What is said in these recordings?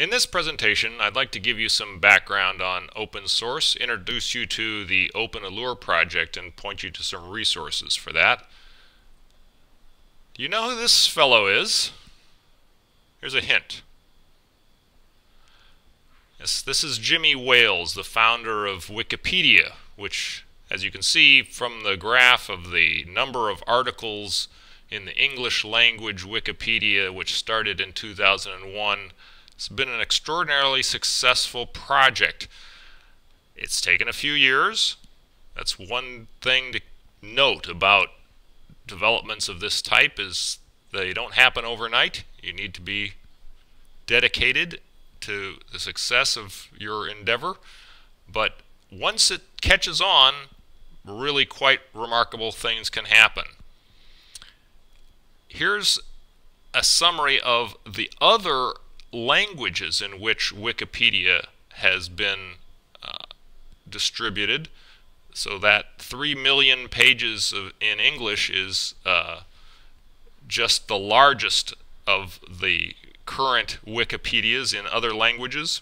In this presentation, I'd like to give you some background on open source, introduce you to the Open Allure project, and point you to some resources for that. Do you know who this fellow is? Here's a hint. Yes, this is Jimmy Wales, the founder of Wikipedia, which, as you can see from the graph of the number of articles in the English language Wikipedia, which started in 2001, it's been an extraordinarily successful project. It's taken a few years. That's one thing to note about developments of this type, is they don't happen overnight. You need to be dedicated to the success of your endeavor. But once it catches on, really quite remarkable things can happen. Here's a summary of the other languages in which Wikipedia has been distributed. So that 3 million pages in English is just the largest of the current Wikipedias in other languages.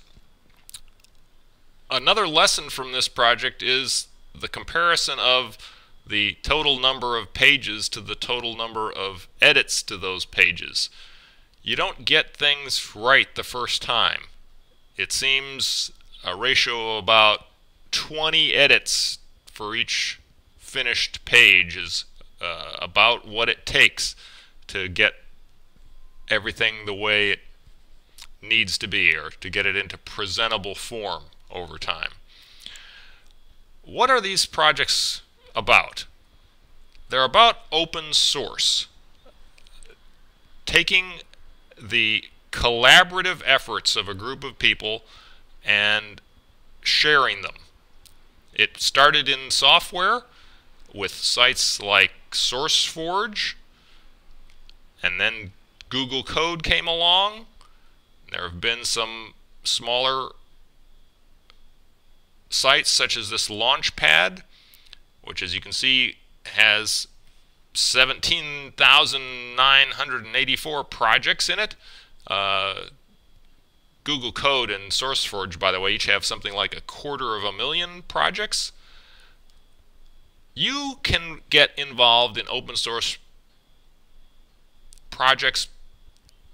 Another lesson from this project is the comparison of the total number of pages to the total number of edits to those pages. You don't get things right the first time. It seems a ratio of about 20 edits for each finished page is about what it takes to get everything the way it needs to be, or to get it into presentable form over time. What are these projects about? They're about open source. Taking the collaborative efforts of a group of people and sharing them. It started in software with sites like SourceForge, and then Google Code came along. There have been some smaller sites such as this Launchpad, which, as you can see, has 17,984 projects in it. Google Code and SourceForge, by the way, each have something like 250,000 projects. You can get involved in open source projects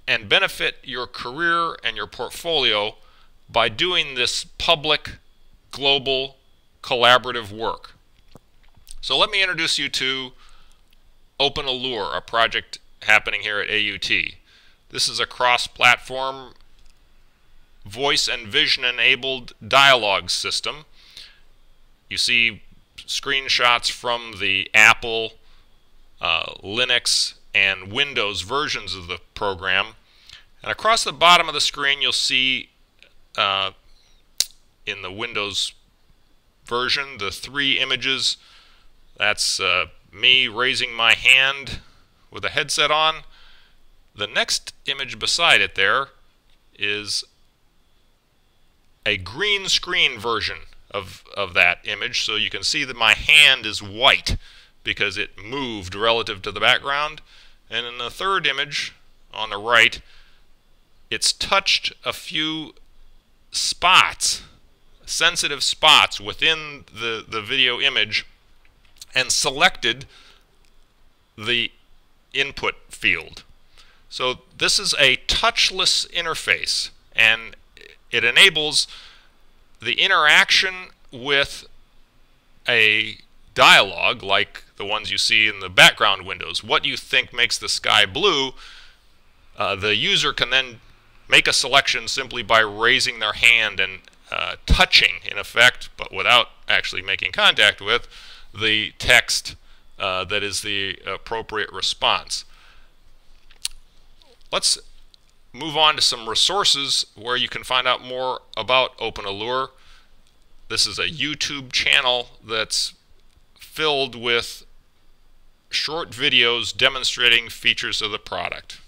and benefit your career and your portfolio by doing this public, global, collaborative work. So let me introduce you to Open Allure, a project happening here at AUT. This is a cross-platform voice and vision enabled dialogue system. You see screenshots from the Apple, Linux, and Windows versions of the program. And across the bottom of the screen you'll see in the Windows version the 3 images. That's me raising my hand with a headset on. The next image beside it there is a green screen version of that image, so you can see that my hand is white because it moved relative to the background. And in the third image on the right, it's touched a few spots, sensitive spots within the video image, and selected the input field. So this is a touchless interface, and it enables the interaction with a dialogue like the ones you see in the background windows. What you think makes the sky blue, the user can then make a selection simply by raising their hand and touching, in effect, but without actually making contact with, the text that is the appropriate response. Let's move on to some resources where you can find out more about Open Allure. This is a YouTube channel that's filled with short videos demonstrating features of the product.